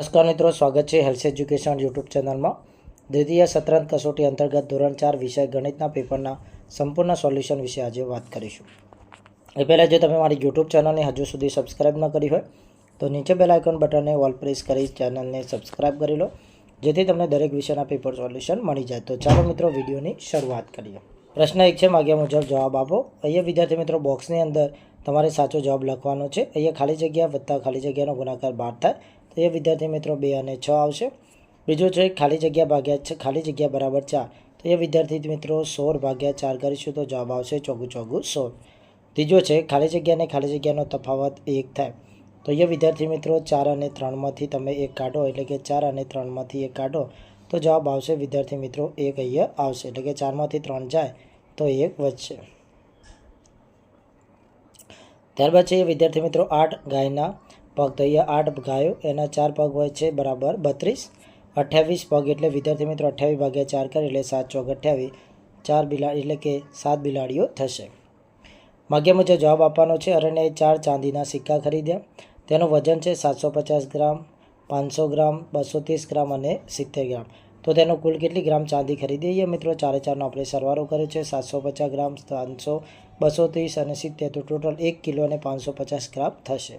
નમસ્કાર મિત્રો, સ્વાગત છે હેલ્થ એજ્યુકેશન યુટ્યુબ ચેનલમાં. દ્વિતીય સત્રાંત કસોટી અંતર્ગત ધોરણ 4 વિષય ગણિતના પેપરના સંપૂર્ણ સોલ્યુશન વિશે આજે વાત કરીશું. એ પહેલાં જો તમે મારી યુટ્યુબ ચેનલને હજુ સુધી સબસ્ક્રાઇબ ન કરી હોય તો નીચે બેલ આઇકોન બટનને ઓલ પ્રેસ કરી ચેનલને સબસ્ક્રાઇબ કરી લો, જેથી તમને દરેક વિષયના પેપર સોલ્યુશન મળી જાય. તો ચાલો મિત્રો, વિડીયોની શરૂઆત કરીએ. પ્રશ્ન 1 છે, માગ્યા મુજબ જવાબ આપો. અહીંયા વિદ્યાર્થી મિત્રો બોક્સની અંદર તમારે સાચો જવાબ લખવાનો છે. અહીંયા ખાલી જગ્યા વત્તા ખાલી જગ્યાનો ગુણાકાર 12 થાય. તો એ વિદ્યાર્થી મિત્રો 2 અને 6 આવશે. બીજો છે ખાલી જગ્યા ભાગ્યા ખાલી જગ્યા બરાબર 4. તો એ વિદ્યાર્થી મિત્રો 16 ભાગ્યા 4 કરીશું તો જવાબ આવશે 4 ચોગુ 16. ત્રીજો છે ખાલી જગ્યા અને ખાલી જગ્યાનો તફાવત 1 થાય. તો એ વિદ્યાર્થી મિત્રો 4 અને 3માંથી તમે 1 કાઢો, એટલે કે 4 અને 3માંથી 1 કાઢો તો જવાબ આવશે વિદ્યાર્થી મિત્રો 1 અહીંયા આવશે, એટલે કે 4માંથી 3 જાય તો 1 વધશે. ત્યારબાદ છે એ વિદ્યાર્થી મિત્રો 8 ગાયના પગ. તો અહીંયા 8 ગાયો, એના 4 પગ હોય છે બરાબર 32. 28 પગ એટલે વિદ્યાર્થી મિત્રો 28 ભાગ્યા 4 કરે એટલે 7 ચોક 28. 4 બિલાડી એટલે કે 7 બિલાડીઓ થશે. માગ્યા મુજબ જવાબ આપવાનો છે. અરણ્યએ 4 ચાંદીના સિક્કા ખરીદ્યા. તેનું વજન છે 750 ગ્રામ, 500 ગ્રામ, 230 ગ્રામ અને 70 ગ્રામ. તો તેનો કુલ કેટલી ગ્રામ ચાંદી ખરીદી? એ મિત્રો 4 4નો આપણે સરવાળો કર્યો છે. 750 ગ્રામ, 500, 230 અને 70, તો ટોટલ 1 કિલો અને 550 ગ્રામ થશે.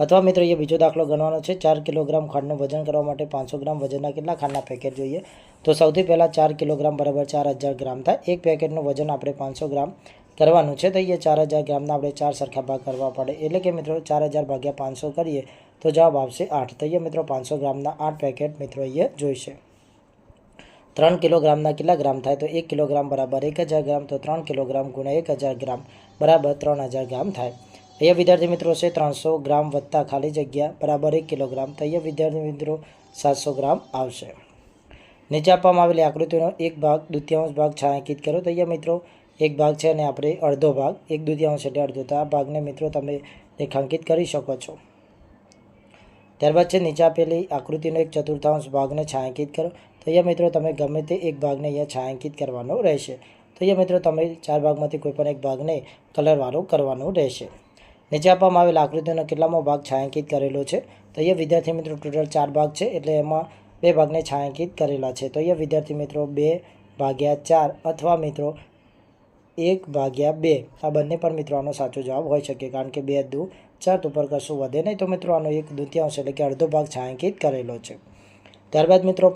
અથવા મિત્રો એ બીજો દાખલો ગણવાનો છે. 4 કિલોગ્રામ ખાંડનું વજન કરવા માટે 500 ગ્રામ વજનના કેટલા ખાંડના પેકેટ જોઈએ? તો સૌથી પહેલાં 4 કિલોગ્રામ બરાબર 4000 ગ્રામ થાય. એક પેકેટનું વજન આપણે 500 ગ્રામ કરવાનું છે. તો અહીંયા 4000 ગ્રામના આપણે 4 સરખા ભાગ કરવા પડે, એટલે કે મિત્રો 4000 ભાગ્યા 500 કરીએ તો જવાબ આવશે 8. તો અહીંયા મિત્રો 500 ગ્રામના 8 પેકેટ મિત્રો અહીંયા જોઈશે. 3 કિલોગ્રામના કેટલા ગ્રામ થાય? તો 1 કિલોગ્રામ બરાબર 1000 ગ્રામ. તો 3 કિલોગ્રામ ગુણ્યા 1000 ગ્રામ બરાબર 3000 ગ્રામ થાય. અહીંયા વિદ્યાર્થી મિત્રો છે 300 ગ્રામ વત્તા ખાલી જગ્યા બરાબર 1 કિલોગ્રામ. તો અહીંયા વિદ્યાર્થી મિત્રો 700 ગ્રામ આવશે. નીચે આપવામાં આવેલી આકૃતિનો એક ભાગ દ્વિતીયાંશ ભાગ છાંયાંકિત કરો. તો અહીંયા મિત્રો એક ભાગ છે અને આપણે અડધો ભાગ, 1/2 એટલે અડધો. તો આ ભાગને મિત્રો તમે રેખાંકિત કરી શકો છો. ત્યારબાદ છે નીચે આપેલી આકૃતિનો 1/4 ભાગને છાંયાંકિત કરો. તો અહીંયા મિત્રો તમે ગમે તે એક ભાગને અહીંયા છાંયાંકિત કરવાનો રહેશે. તો અહીંયા મિત્રો તમે 4 ભાગમાંથી કોઈ પણ એક ભાગને કલરવાળો કરવાનો રહેશે. નીચે આપવામાં આવેલા આકૃતિનો કેટલામો ભાગ છાંયાંકિત કરેલો છે? તો અહીંયા વિદ્યાર્થી મિત્રો ટોટલ 4 ભાગ છે, એટલે એમાં 2 ભાગને છાંયાંકિત કરેલા છે. તો અહીંયા વિદ્યાર્થી મિત્રો 2/4 અથવા મિત્રો 1/2. આ બંને પણ મિત્રો આનો સાચો જવાબ હોઈ શકે, કારણ કે 2 દુ 4 ઉપર કશું વધે નહીં. તો મિત્રો આનો 1/2 એટલે કે અડધો ભાગ છાંયાંકિત કરેલો છે. ત્યારબાદ મિત્રો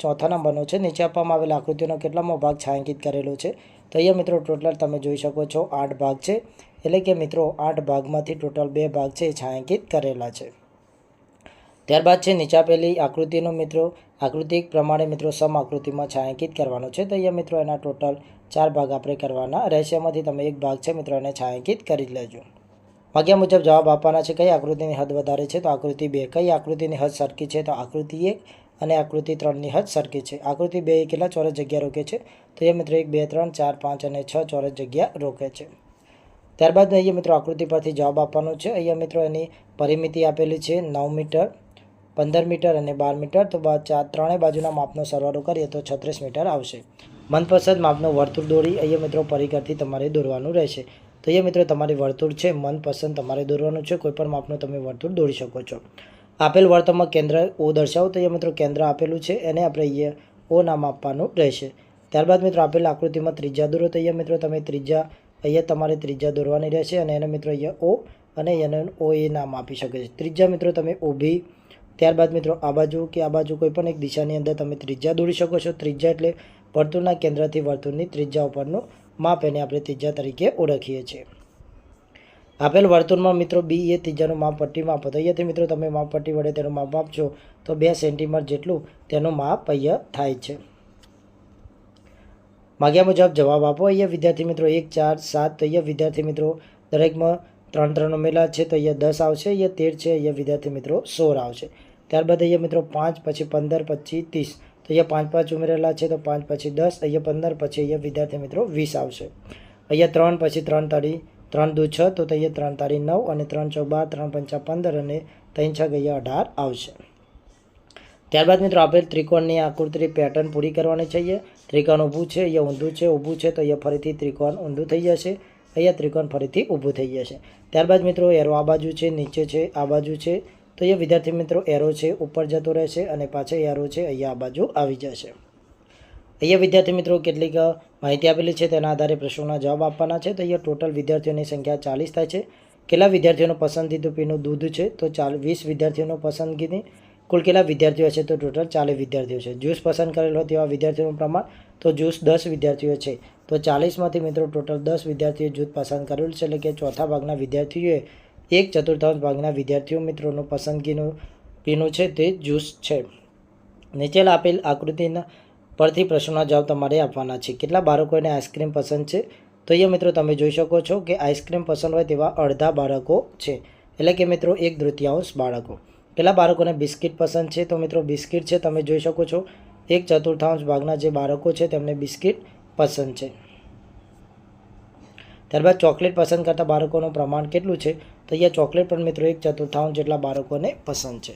ચોથા નંબરનો છે. નીચે આપવામાં આવેલા આકૃતિનો કેટલામો ભાગ છાંયાંકિત કરેલો છે? તો અહીંયા મિત્રો ટોટલ તમે જોઈ શકો છો 8 ભાગ છે, એટલે કે મિત્રો 8 ભાગમાંથી ટોટલ 2 ભાગ છે એ છાંયાંકિત કરેલા છે. ત્યારબાદ છે નીચે આપેલી આકૃતિનો મિત્રો આકૃતિ પ્રમાણે મિત્રો સમ આકૃતિમાં છાંયાંકિત કરવાનો છે. તો અહીંયા મિત્રો એના ટોટલ 4 ભાગ આપણે કરવાના રહેશે. એમાંથી તમે એક ભાગ છે મિત્રો એને છાંયાંકિત કરી લેજો. માગ્યા મુજબ જવાબ આપવાના છે. કઈ આકૃતિની હદ વધારે છે? તો આકૃતિ 2. કઈ આકૃતિની હદ સરખી છે? તો આકૃતિ 1 અને આકૃતિ 3ની હદ સરખી છે. આકૃતિ 2 એ કેટલા ચોરસ જગ્યા રોકે છે? તો એ મિત્રો 1, 2, 3, 4, 5 અને 6 ચોરસ જગ્યા રોકે છે. ત્યારબાદ અહીંયા મિત્રો આકૃતિ પરથી જવાબ આપવાનો છે. અહીંયા મિત્રો એની પરિમિતિ આપેલી છે 9 મીટર, 15 મીટર અને 12 મીટર. તો ત્રણેય બાજુના માપનો સરવાળો કરીએ તો 36 મીટર આવશે. મનપસંદ માપનું વર્તુળ દોરી અહીંયા મિત્રો પરિકરથી તમારે દોરવાનું રહેશે. તો અહીંયા મિત્રો તમારી વર્તુળ છે મનપસંદ તમારે દોરવાનું છે. કોઈપણ માપનું તમે વર્તુળ દોરી શકો છો. આપેલ વર્તુળમાં કેન્દ્ર O દર્શાવો. તો અહીંયા મિત્રો કેન્દ્ર આપેલું છે, એને આપણે અહીંયા O નામ આપવાનું રહેશે. ત્યારબાદ મિત્રો આપેલ આકૃતિમાં ત્રિજ્યા દોરો. તો અહીંયા મિત્રો તમે ત્રિજ્યા અહીંયા તમારે ત્રિજ્યા દોરવાની રહેશે, અને એને મિત્રો અહીંયા O અને એને OA નામ આપી શકે છે. ત્રિજ્યા મિત્રો તમે ઊભી, ત્યારબાદ મિત્રો આ બાજુ કે આ બાજુ કોઈ પણ એક દિશાની અંદર તમે ત્રિજ્યા દોરી શકો છો. ત્રિજ્યા એટલે વર્તુળના કેન્દ્રથી વર્તુળની ત્રિજ્યા ઉપરનું માપ, એને આપણે ત્રિજ્યા તરીકે ઓળખીએ છીએ. આપેલ વર્તુળમાં મિત્રો B એ ત્રિજ્યાનું માપ પટ્ટીમાં આપો. તો અહીંયાથી મિત્રો તમે માપ પટ્ટી વડે તેનું માપ આપજો તો 2 સેન્ટીમીટર જેટલું તેનું માપ અહીંયા થાય છે. માગ્યા મુજબ જવાબ આપો. અહીંયા વિદ્યાર્થી મિત્રો 1, 4, 7. તો અહીંયા વિદ્યાર્થી મિત્રો દરેકમાં 3 3 ઉમેરેલા છે, તો અહીંયા 10 આવશે. અહીંયા 13 છે, અહીંયા વિદ્યાર્થી મિત્રો 16 આવશે. ત્યારબાદ અહીંયા મિત્રો 5, પછી 15, પછી 30. તો અહીંયા 5 5 ઉમેરેલા છે, તો 5 પછી 10, અહીંયા 15, પછી અહીંયા વિદ્યાર્થી મિત્રો 20 આવશે. અહીંયા 3, પછી 3 તારી 3 દુ 6. તો અહીંયા 3 તારી 9 અને 3 ચોક 12, 3 પંચા 15 અને 3 છક અહીંયા 18 આવશે. ત્યારબાદ મિત્રો આપેલ ત્રિકોણની આકૃતિ પેટર્ન પૂરી કરવાની છે. ત્રિકોણ ઊભું છે, અહીંયા ઊંધું છે, ઊભું છે. તો અહીંયા ફરીથી ત્રિકોણ ઊંધું થઈ જશે, અહીંયા ત્રિકોણ ફરીથી ઊભું થઈ જશે. ત્યારબાદ મિત્રો એરો આ બાજુ છે, નીચે છે, આ બાજુ છે, તો અહીંયા વિદ્યાર્થી મિત્રો એરો છે ઉપર જતો રહેશે અને પાછળ એરો છે અહીંયા આ બાજુ આવી જશે. અહીંયા વિદ્યાર્થી મિત્રો કેટલીક માહિતી આપેલી છે તેના આધારે પ્રશ્નોના જવાબ આપવાના છે. તો અહીંયા ટોટલ વિદ્યાર્થીઓની સંખ્યા 40 થાય છે. કેટલા વિદ્યાર્થીઓનું પસંદીદું પીનું દૂધ છે? તો 20 વિદ્યાર્થીઓનું પસંદગીની. કુલ કેટલા વિદ્યાર્થીઓ છે? તો ટોટલ 40 વિદ્યાર્થીઓ છે. જ્યુસ પસંદ કરેલો તેવા વિદ્યાર્થીઓનું પ્રમાણ, તો જ્યુસ 10 વિદ્યાર્થીઓ છે. તો 40માંથી મિત્રો ટોટલ 10 વિદ્યાર્થીઓએ જૂથ પસંદ કરેલું છે, એટલે કે ચોથા ભાગના વિદ્યાર્થીઓએ 1/4 ભાગના વિદ્યાર્થીઓ મિત્રોનું પસંદગીનું પીનું છે તે જ્યુસ છે. નીચે આપેલ આકૃતિના પરથી પ્રશ્નોના જવાબ તમારે આપવાના છે. કેટલા બાળકોને આઈસ્ક્રીમ પસંદ છે? તો અહીંયા મિત્રો તમે જોઈ શકો છો કે આઈસ્ક્રીમ પસંદ હોય તેવા અડધા બાળકો છે, એટલે કે મિત્રો 1/3 બાળકો. કેટલા બાળકોને બિસ્કિટ પસંદ છે? તો મિત્રો બિસ્કિટ છે તમે જોઈ શકો છો 1/4 ભાગના જે બાળકો છે તેમને બિસ્કિટ પસંદ છે. ત્યારબાદ ચોકલેટ પસંદ કરતા બાળકોનું પ્રમાણ કેટલું છે? તો અહીંયા ચોકલેટ પણ મિત્રો 1/4 જેટલા બાળકોને પસંદ છે.